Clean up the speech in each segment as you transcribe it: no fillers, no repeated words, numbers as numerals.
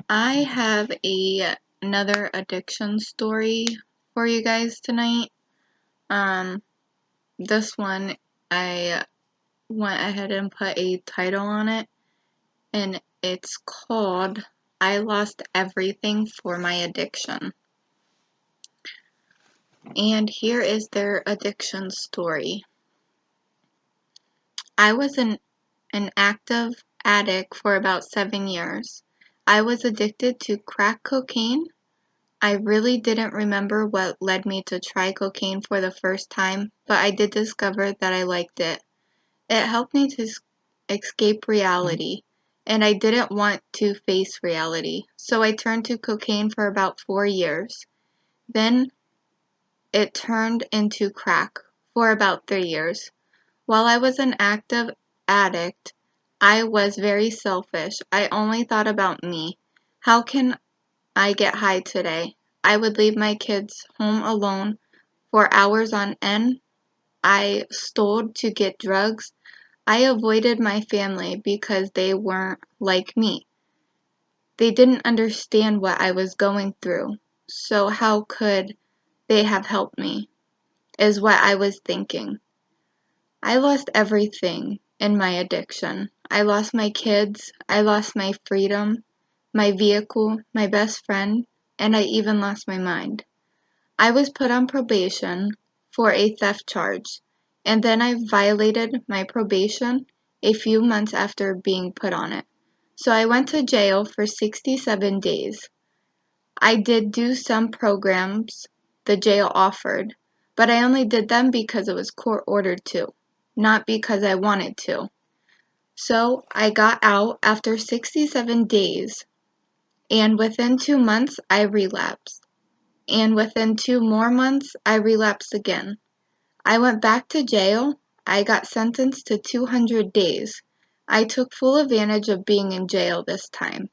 I have another addiction story for you guys tonight. Um, this one I went ahead and put a title on it, and it's called I Lost Everything for My Addiction. And here is their addiction story. I was an active addict for about 7 years. I was addicted to crack cocaine. I really didn't remember what led me to try cocaine for the first time, but I did discover that I liked it. It helped me to escape reality, and I didn't want to face reality, so I turned to cocaine for about 4 years. Then it turned into crack for about 3 years. While I was an active addict, I was very selfish. I only thought about me. How can I get high today? I would leave my kids home alone for hours on end. I stole to get drugs. I avoided my family because they weren't like me. They didn't understand what I was going through, so how could they have helped me, is what I was thinking. I lost everything in my addiction. I lost my kids, I lost my freedom, my vehicle, my best friend, and I even lost my mind. I was put on probation for a theft charge, and then I violated my probation a few months after being put on it. So I went to jail for 67 days. I did do some programs the jail offered, but I only did them because it was court ordered to, not because I wanted to. So I got out after 67 days, and within 2 months I relapsed. And within 2 more months I relapsed again. I went back to jail. I got sentenced to 200 days. I took full advantage of being in jail this time.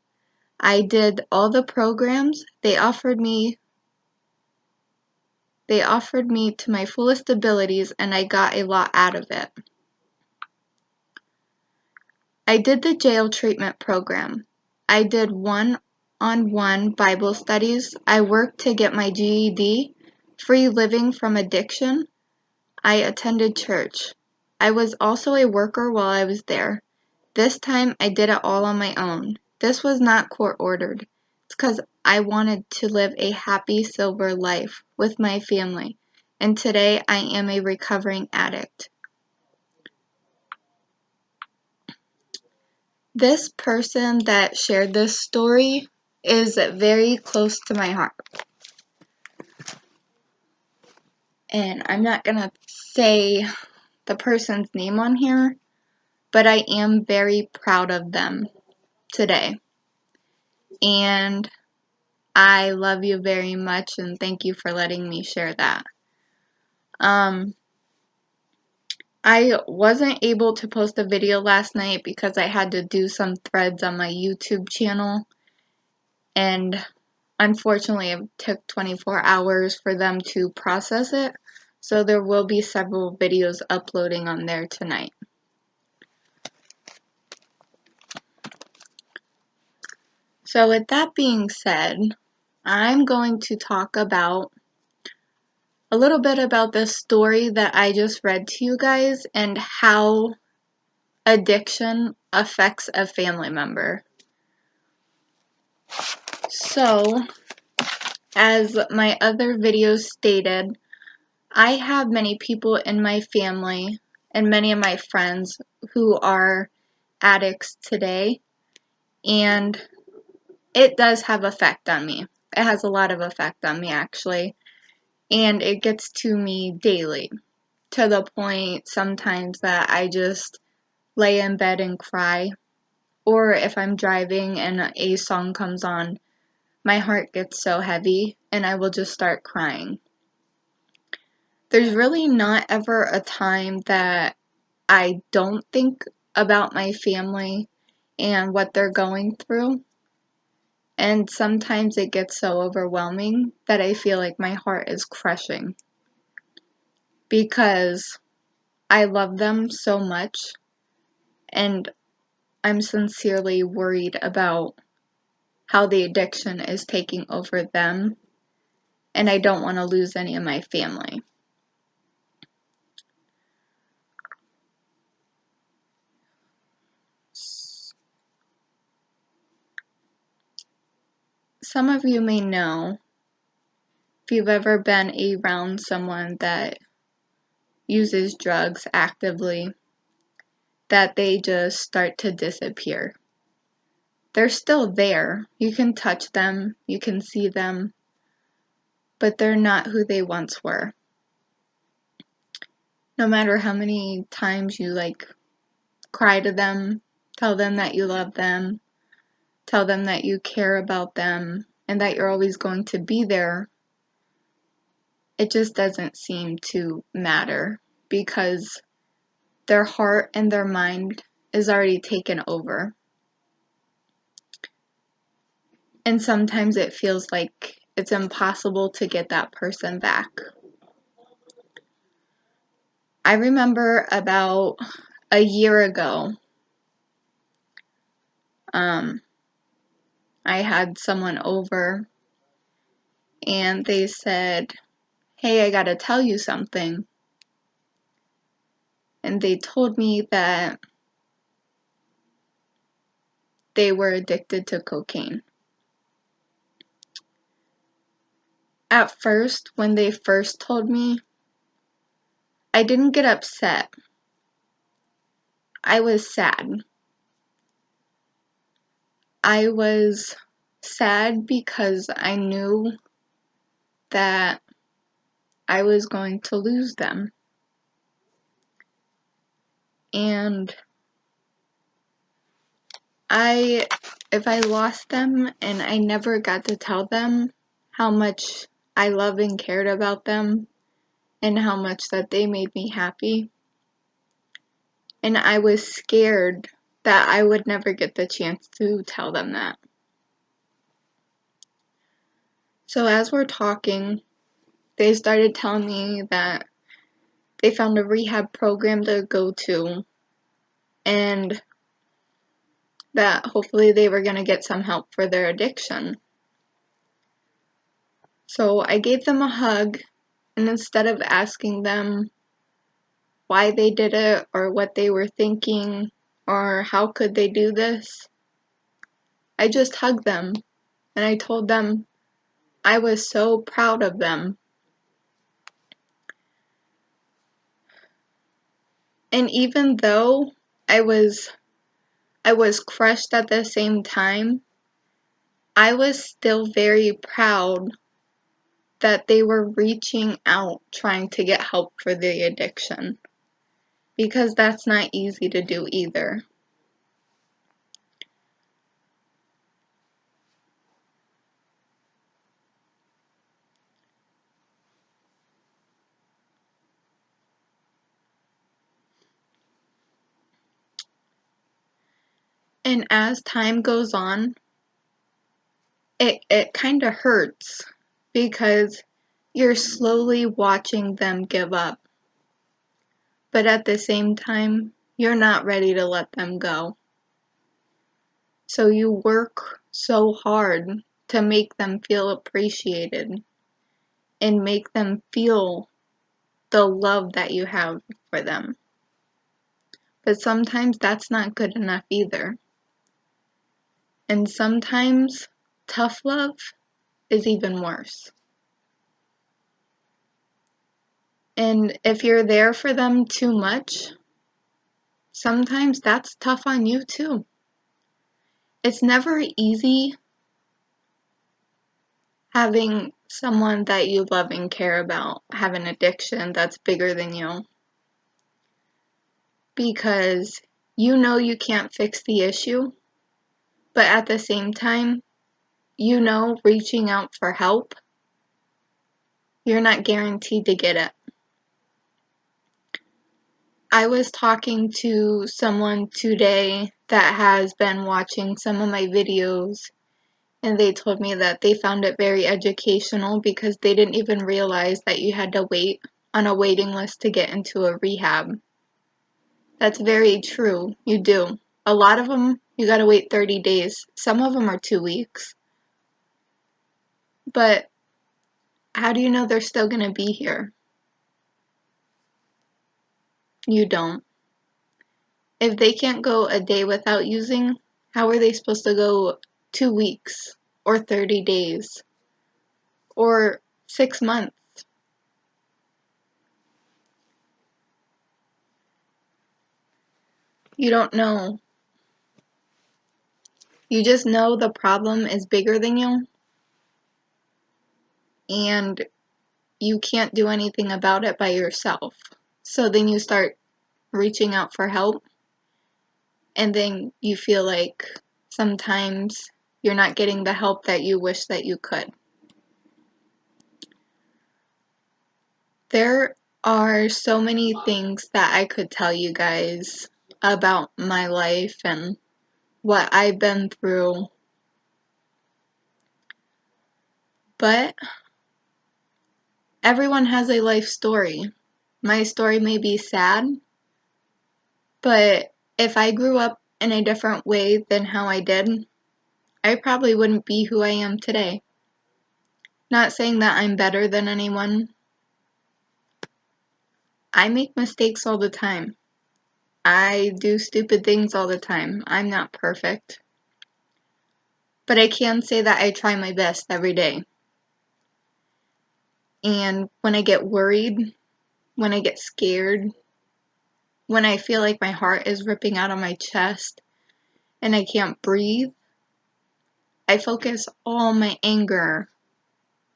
I did all the programs they offered me to my fullest abilities, and I got a lot out of it. I did the jail treatment program. I did one-on-one Bible studies. I worked to get my GED, free living from addiction. I attended church. I was also a worker while I was there. This time I did it all on my own. This was not court ordered. It's because I wanted to live a happy, sober life with my family, and today I am a recovering addict. This person that shared this story is very close to my heart. And I'm not going to say the person's name on here, but I am very proud of them today. And I love you very much, and thank you for letting me share that. I wasn't able to post a video last night because I had to do some threads on my YouTube channel, and unfortunately it took 24 hours for them to process it, so there will be several videos uploading on there tonight. So with that being said, I'm going to talk about a little bit about this story that I just read to you guys and how addiction affects a family member. So, as my other videos stated, I have many people in my family and many of my friends who are addicts today, and it does have effect on me. It has a lot of effect on me, actually, and it gets to me daily, to the point sometimes that I just lay in bed and cry, or if I'm driving and a song comes on, my heart gets so heavy and I will just start crying. There's really not ever a time that I don't think about my family and what they're going through. And sometimes it gets so overwhelming that I feel like my heart is crushing because I love them so much, and I'm sincerely worried about how the addiction is taking over them, and I don't want to lose any of my family. Some of you may know, if you've ever been around someone that uses drugs actively, that they just start to disappear. They're still there. You can touch them, you can see them, but they're not who they once were. No matter how many times you cry to them, tell them that you love them, tell them that you care about them, and that you're always going to be there, it just doesn't seem to matter because their heart and their mind is already taken over. And sometimes it feels like it's impossible to get that person back. I remember about a year ago, I had someone over and they said, "Hey, I gotta tell you something." And they told me that they were addicted to cocaine. At first, when they first told me, I didn't get upset. I was sad. I was sad because I knew that I was going to lose them. And if I lost them and I never got to tell them how much I loved and cared about them and how much that they made me happy, and I was scared that I would never get the chance to tell them that. So as we're talking, they started telling me that they found a rehab program to go to and that hopefully they were going to get some help for their addiction. So I gave them a hug, and instead of asking them why they did it or what they were thinking or how could they do this, I just hugged them and I told them I was so proud of them. And even though I was crushed at the same time, I was still very proud that they were reaching out trying to get help for the addiction, because that's not easy to do either. And as time goes on, it kind of hurts because you're slowly watching them give up. But at the same time, you're not ready to let them go. So you work so hard to make them feel appreciated and make them feel the love that you have for them. But sometimes that's not good enough either. And sometimes tough love is even worse. And if you're there for them too much, sometimes that's tough on you too. It's never easy having someone that you love and care about have an addiction that's bigger than you. Because you know you can't fix the issue, but at the same time, you know reaching out for help, you're not guaranteed to get it. I was talking to someone today that has been watching some of my videos, and they told me that they found it very educational because they didn't even realize that you had to wait on a waiting list to get into a rehab. That's very true. You do. A lot of them, you gotta wait 30 days. Some of them are 2 weeks. But how do you know they're still going to be here? You don't. If they can't go a day without using, how are they supposed to go 2 weeks or 30 days or 6 months? You don't know. You just know the problem is bigger than you and you can't do anything about it by yourself. So then you start reaching out for help, and then you feel like sometimes you're not getting the help that you wish that you could. There are so many things that I could tell you guys about my life and what I've been through, but everyone has a life story. My story may be sad, but if I grew up in a different way than how I did, I probably wouldn't be who I am today. Not saying that I'm better than anyone. I make mistakes all the time. I do stupid things all the time. I'm not perfect. But I can say that I try my best every day. And when I get worried, when I get scared, when I feel like my heart is ripping out of my chest and I can't breathe, I focus all my anger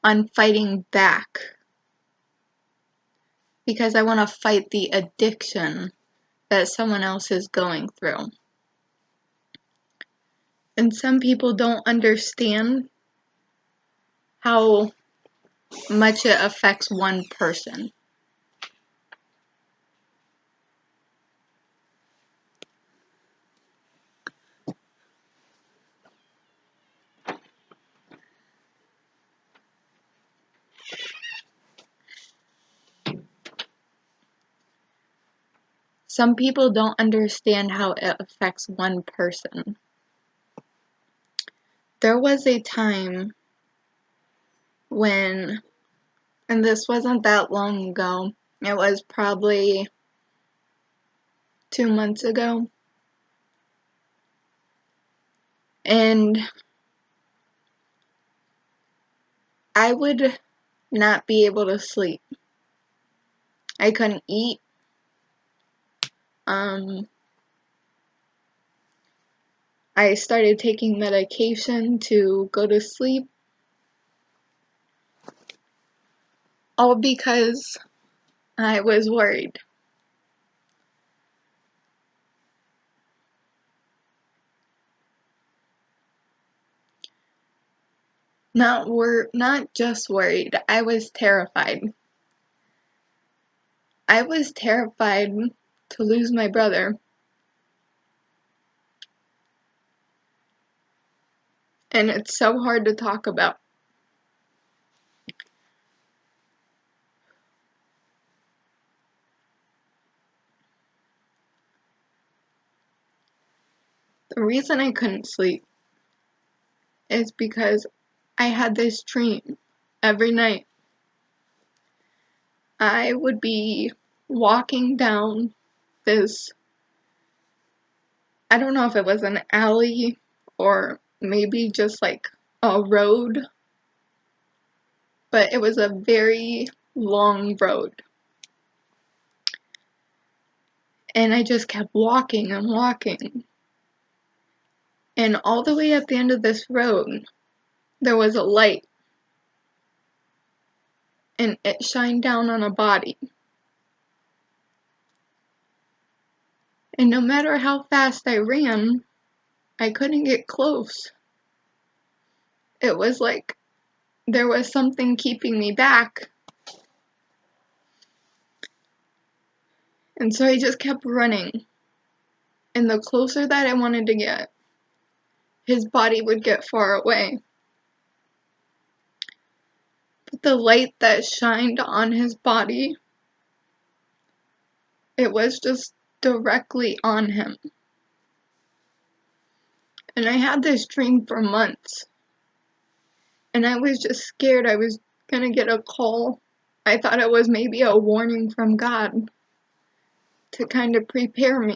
on fighting back because I want to fight the addiction that someone else is going through. And some people don't understand how much it affects one person. Some people don't understand how it affects one person. There was a time when, and this wasn't that long ago, it was probably 2 months ago, and I would not be able to sleep. I couldn't eat. I started taking medication to go to sleep, all because I was worried. Not just worried, I was terrified. I was terrified to lose my brother. And it's so hard to talk about. The reason I couldn't sleep is because I had this dream every night. I would be walking down this, I don't know if it was an alley or maybe just like a road, but it was a very long road. And I just kept walking and walking. And all the way at the end of this road, there was a light. And it shined down on a body. And no matter how fast I ran, I couldn't get close. It was like there was something keeping me back. And so I just kept running. And the closer that I wanted to get, his body would get far away. But the light that shined on his body, it was just directly on him. And I had this dream for months. And I was just scared I was gonna get a call. I thought it was maybe a warning from God to kind of prepare me.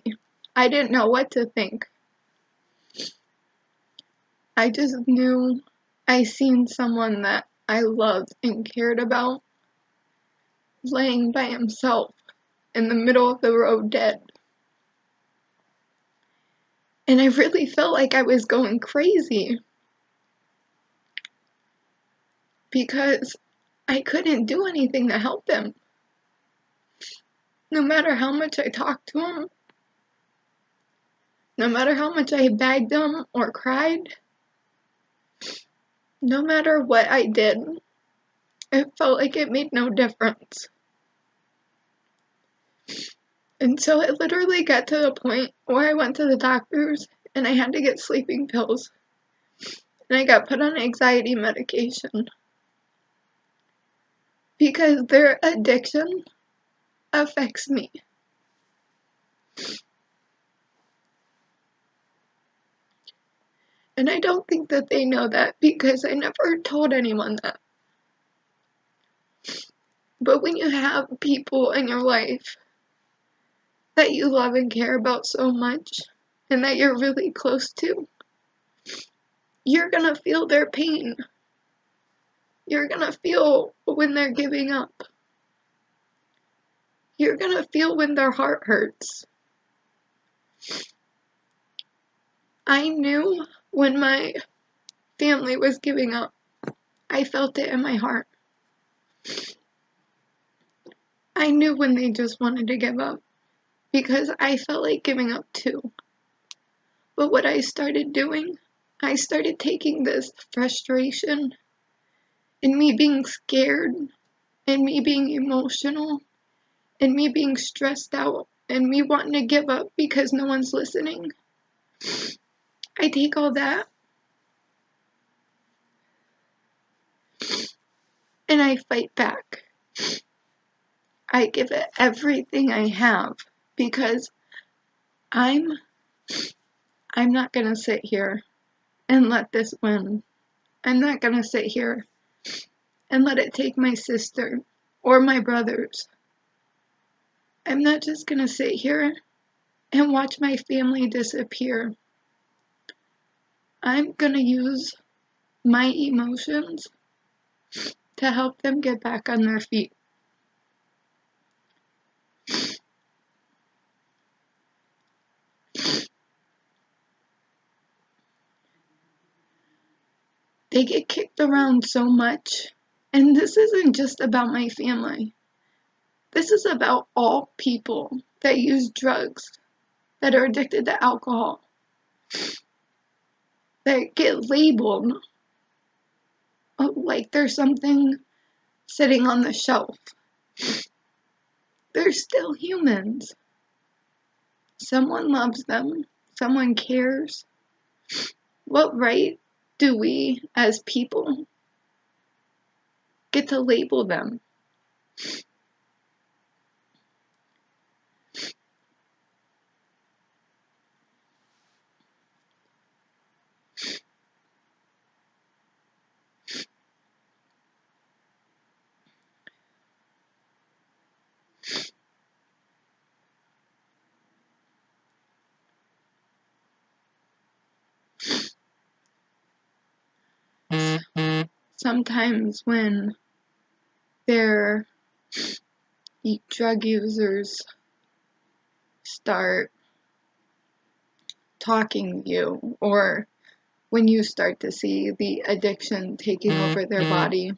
I didn't know what to think. I just knew I seen someone that I loved and cared about laying by himself in the middle of the road dead. And I really felt like I was going crazy because I couldn't do anything to help him. No matter how much I talked to him, no matter how much I begged him or cried, no matter what I did, it felt like it made no difference. And so it literally got to the point where I went to the doctors and I had to get sleeping pills. And I got put on anxiety medication because their addiction affects me. And I don't think that they know that because I never told anyone that. But when you have people in your life that you love and care about so much and that you're really close to, you're gonna feel their pain. You're gonna feel when they're giving up. You're gonna feel when their heart hurts. I knew when my family was giving up. I felt it in my heart. I knew when they just wanted to give up because I felt like giving up too. But what I started doing, I started taking this frustration and me being scared and me being emotional and me being stressed out and me wanting to give up because no one's listening. I take all that and I fight back. I give it everything I have because I'm not gonna sit here and let this win. I'm not gonna sit here and let it take my sister or my brothers. I'm not just gonna sit here and watch my family disappear. I'm gonna use my emotions to help them get back on their feet. They get kicked around so much, and this isn't just about my family. This is about all people that use drugs, that are addicted to alcohol, that get labeled like there's something sitting on the shelf. They're still humans. Someone loves them. Someone cares. What right do we, as people, get to label them? Sometimes when their drug users start talking to you, or when you start to see the addiction taking over their body,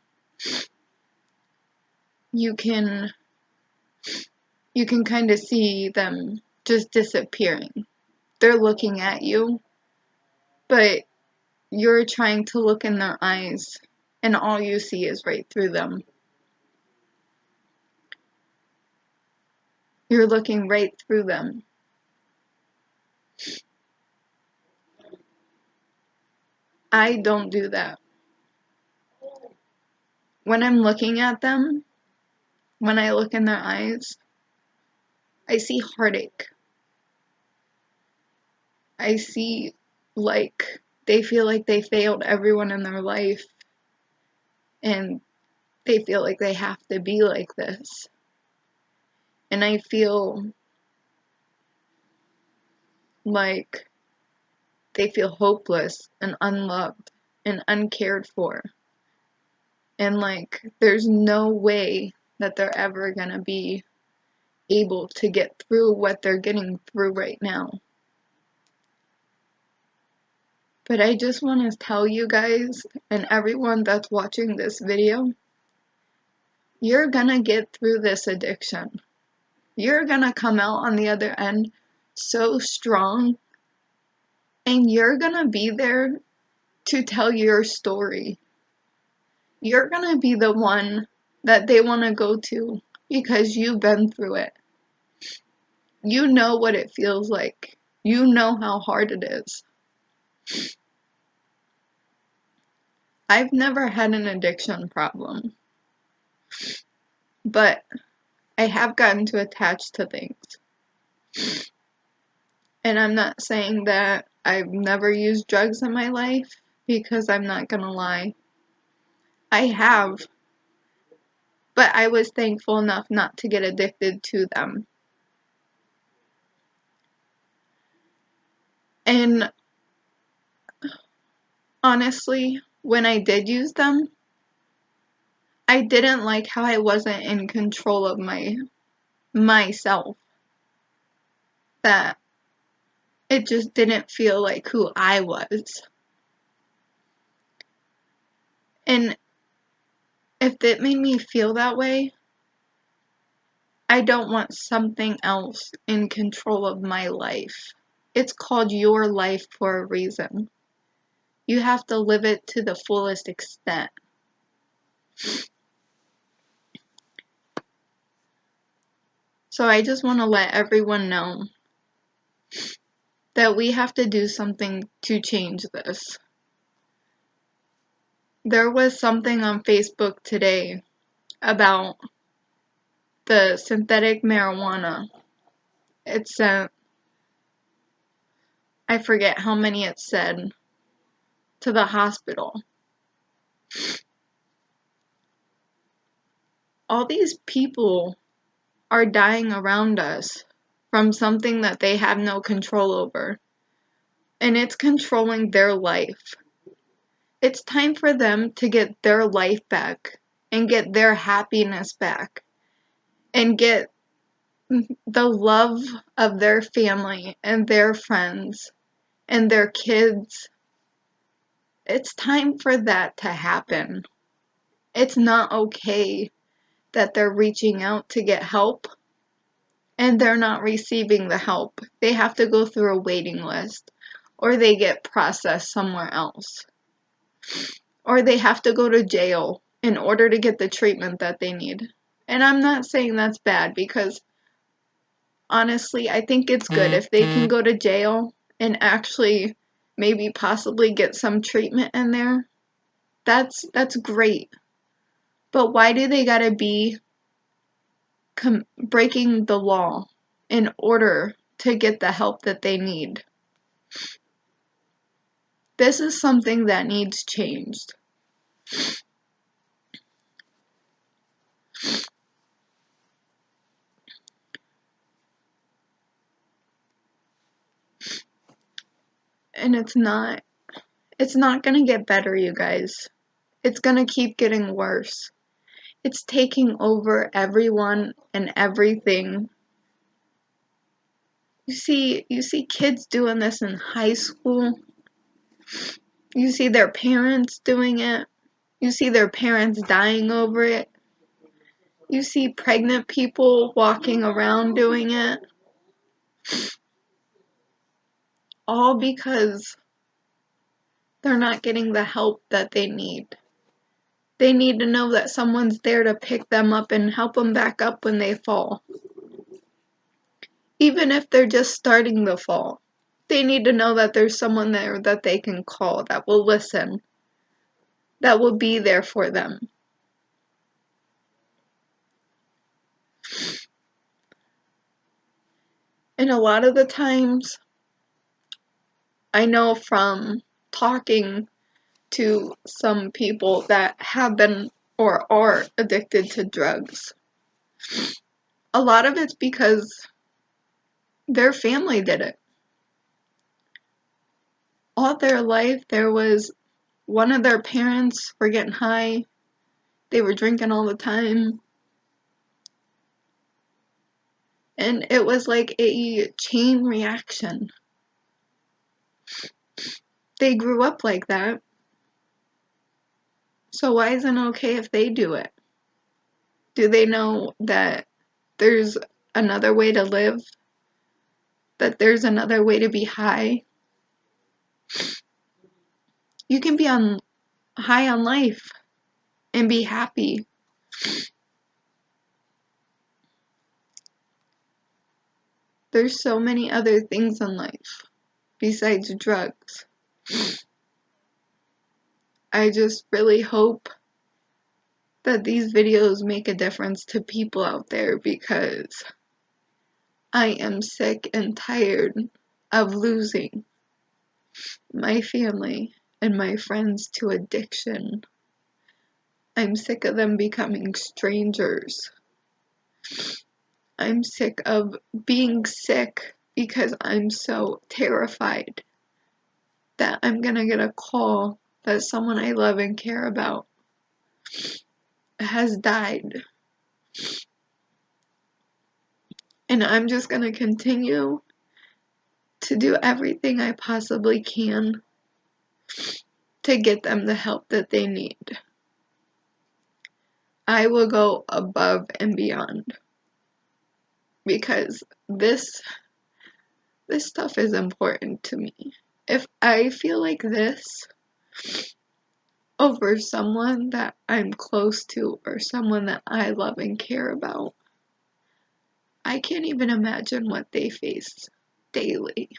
you can kind of see them just disappearing. They're looking at you, but you're trying to look in their eyes, and all you see is right through them. You're looking right through them. I don't do that. When I'm looking at them, when I look in their eyes, I see heartache. I see like they feel like they failed everyone in their life and they feel like they have to be like this. And I feel like they feel hopeless and unloved and uncared for. And like there's no way that they're ever gonna be able to get through what they're getting through right now. But I just want to tell you guys and everyone that's watching this video, you're gonna get through this addiction. You're gonna come out on the other end so strong, and you're gonna be there to tell your story. You're gonna be the one that they want to go to because you've been through it. You know what it feels like. You know how hard it is. I've never had an addiction problem, but I have gotten too attached to things. And I'm not saying that I've never used drugs in my life, because I'm not gonna lie. I have, but I was thankful enough not to get addicted to them. And honestly, when I did use them, I didn't like how I wasn't in control of myself. That it just didn't feel like who I was. And if it made me feel that way, I don't want something else in control of my life. It's called your life for a reason. You have to live it to the fullest extent. So I just want to let everyone know that we have to do something to change this. There was something on Facebook today about the synthetic marijuana. It sent, I forget how many it said, to the hospital. All these people are dying around us from something that they have no control over. And it's controlling their life. It's time for them to get their life back and get their happiness back and get the love of their family and their friends and their kids. It's time for that to happen. It's not okay that they're reaching out to get help and they're not receiving the help. They have to go through a waiting list, or they get processed somewhere else, or they have to go to jail in order to get the treatment that they need. And I'm not saying that's bad, because honestly, I think it's good if they can go to jail and actually maybe possibly get some treatment in there. That's great. But why do they gotta be breaking the law in order to get the help that they need? This is something that needs changed. And it's not gonna get better, you guys. It's gonna keep getting worse. It's taking over everyone and everything. You see kids doing this in high school. You see their parents doing it. You see their parents dying over it. You see pregnant people walking around doing it. All because they're not getting the help that they need. They need to know that someone's there to pick them up and help them back up when they fall. Even if they're just starting to fall, they need to know that there's someone there that they can call, that will listen, that will be there for them. And a lot of the times, I know from talking to some people that have been or are addicted to drugs. A lot of it's because their family did it. All their life, there was one of their parents were getting high, they were drinking all the time, and it was like a chain reaction. They grew up like that, so why isn't it okay if they do it? Do they know that there's another way to live? That there's another way to be high? You can be high on life and be happy. There's so many other things in life besides drugs. I just really hope that these videos make a difference to people out there, because I am sick and tired of losing my family and my friends to addiction. I'm sick of them becoming strangers. I'm sick of being sick because I'm so terrified that I'm gonna get a call that someone I love and care about has died. And I'm just gonna continue to do everything I possibly can to get them the help that they need. I will go above and beyond, because this stuff is important to me. If I feel like this over someone that I'm close to or someone that I love and care about, I can't even imagine what they face daily.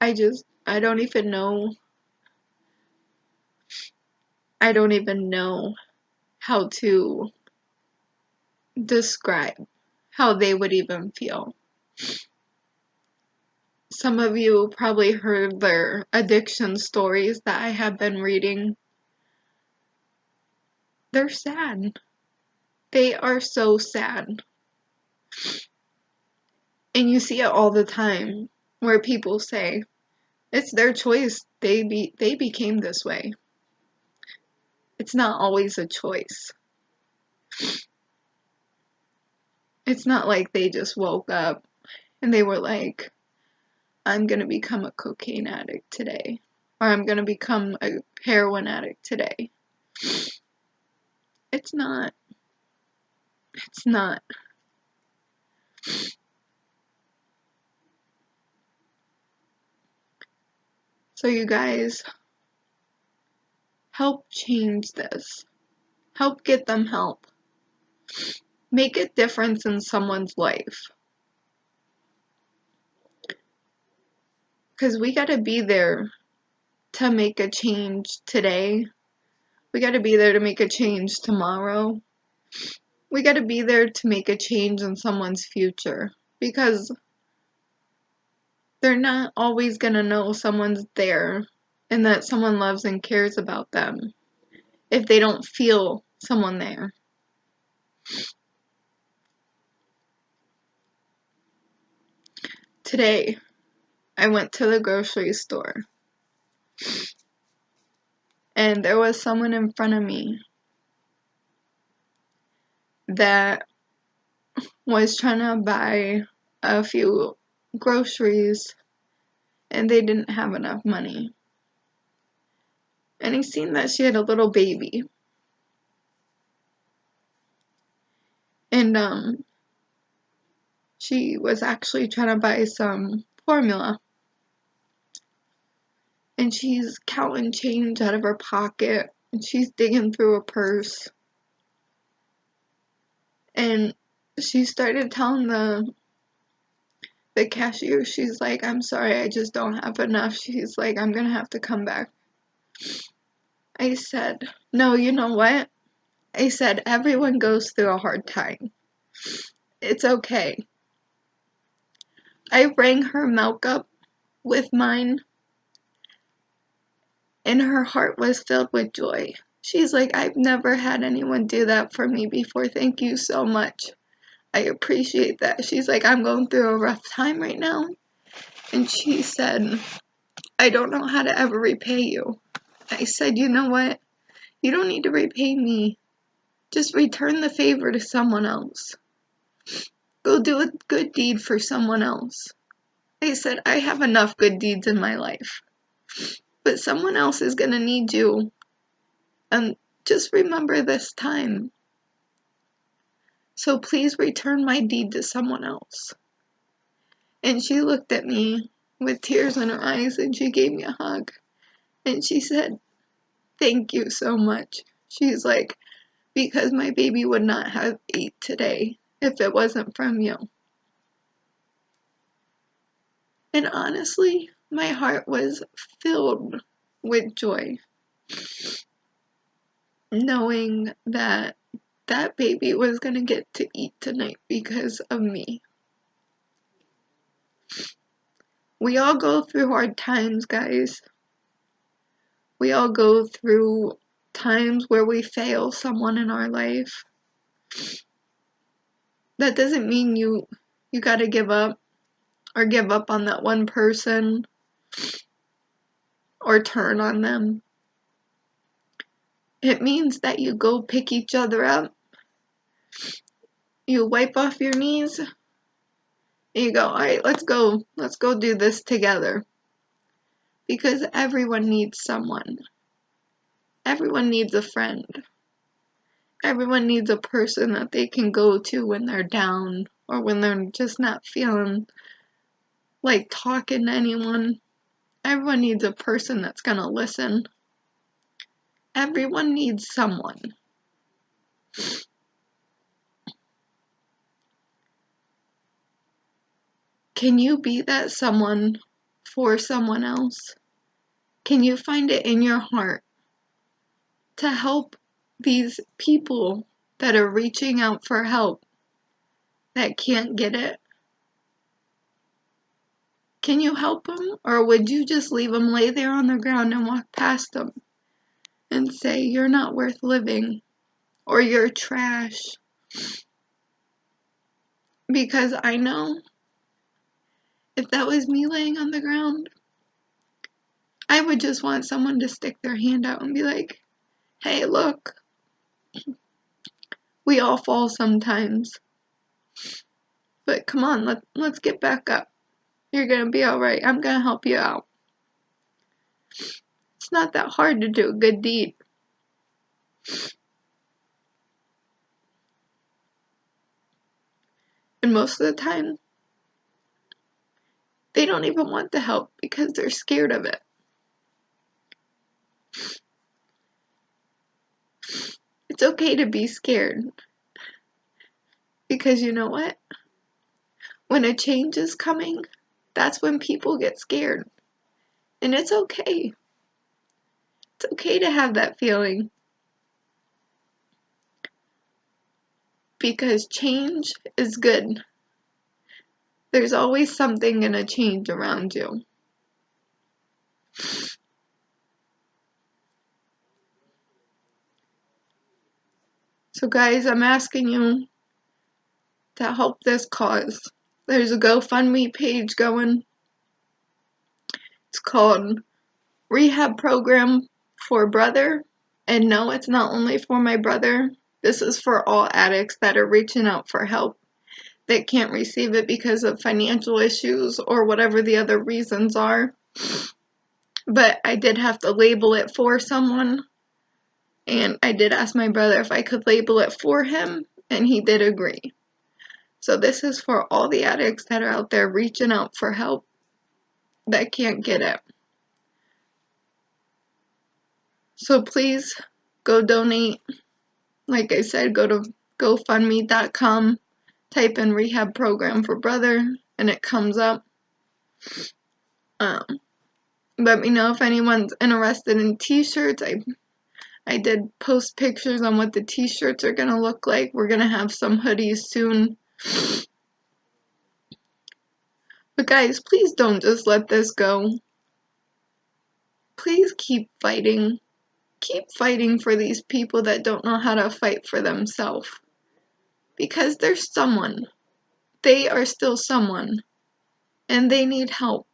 I don't even know. I don't even know how to describe how they would even feel. Some of you probably heard their addiction stories that I have been reading. They're sad. They are so sad. And you see it all the time where people say, it's their choice. They became this way. It's not always a choice. It's not like they just woke up and they were like, I'm gonna become a cocaine addict today, or I'm gonna become a heroin addict today. It's not. It's not. So you guys, help change this. Help get them help. Make a difference in someone's life. Because we gotta be there to make a change today. We gotta be there to make a change tomorrow. We gotta be there to make a change in someone's future. Because they're not always gonna know someone's there and that someone loves and cares about them if they don't feel someone there. Today, I went to the grocery store and there was someone in front of me that was trying to buy a few groceries and they didn't have enough money. And he seen that she had a little baby. And she was actually trying to buy some formula. And she's counting change out of her pocket, and she's digging through her purse. And she started telling the cashier, she's like, I'm sorry, I just don't have enough. She's like, I'm gonna have to come back. I said, no, you know what? I said, everyone goes through a hard time. It's okay. I rang her milk up with mine, and her heart was filled with joy. She's like, I've never had anyone do that for me before. Thank you so much. I appreciate that. She's like, I'm going through a rough time right now. And she said, I don't know how to ever repay you. I said, you know what? You don't need to repay me. Just return the favor to someone else. Go do a good deed for someone else. I said, I have enough good deeds in my life. But someone else is going to need you. And just remember this time. So please return my deed to someone else. And she looked at me with tears in her eyes and she gave me a hug. And she said, thank you so much. She's like, because my baby would not have ate today if it wasn't from you. And honestly, my heart was filled with joy, knowing that that baby was going to get to eat tonight because of me. We all go through hard times, guys. We all go through times where we fail someone in our life. That doesn't mean you gotta give up or give up on that one person or turn on them. It means that you go pick each other up, you wipe off your knees, and you go, alright, let's go do this together. Because everyone needs someone. Everyone needs a friend. Everyone needs a person that they can go to when they're down or when they're just not feeling like talking to anyone. Everyone needs a person that's gonna listen. Everyone needs someone. Can you be that someone for someone else? Can you find it in your heart to help these people that are reaching out for help that can't get it? Can you help them? Or would you just leave them lay there on the ground and walk past them and say, you're not worth living, or you're trash? Because I know if that was me laying on the ground, I would just want someone to stick their hand out and be like, hey, look, we all fall sometimes. But come on, let's get back up. You're gonna be alright. I'm gonna help you out. It's not that hard to do a good deed. And most of the time, they don't even want the help because they're scared of it. It's okay to be scared. Because you know what? When a change is coming, that's when people get scared. And it's okay. It's okay to have that feeling. Because change is good. There's always something gonna change around you. So guys, I'm asking you to help this cause. There's a GoFundMe page going. It's called Rehab Program for Brother. And no, it's not only for my brother. This is for all addicts that are reaching out for help that can't receive it because of financial issues or whatever the other reasons are. But I did have to label it for someone. And I did ask my brother if I could label it for him, and he did agree. So this is for all the addicts that are out there reaching out for help that can't get it. So please go donate. Like I said, go to GoFundMe.com, type in Rehab Program for Brother, and it comes up. Let me know if anyone's interested in t-shirts. I did post pictures on what the t-shirts are going to look like. We're going to have some hoodies soon. But guys, please don't just let this go. Please keep fighting. Keep fighting for these people that don't know how to fight for themselves. Because there's someone. They are still someone. And they need help.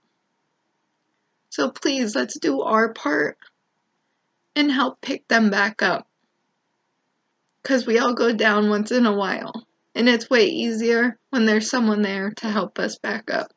So please, let's do our part and help pick them back up. Because we all go down once in a while. And it's way easier when there's someone there to help us back up.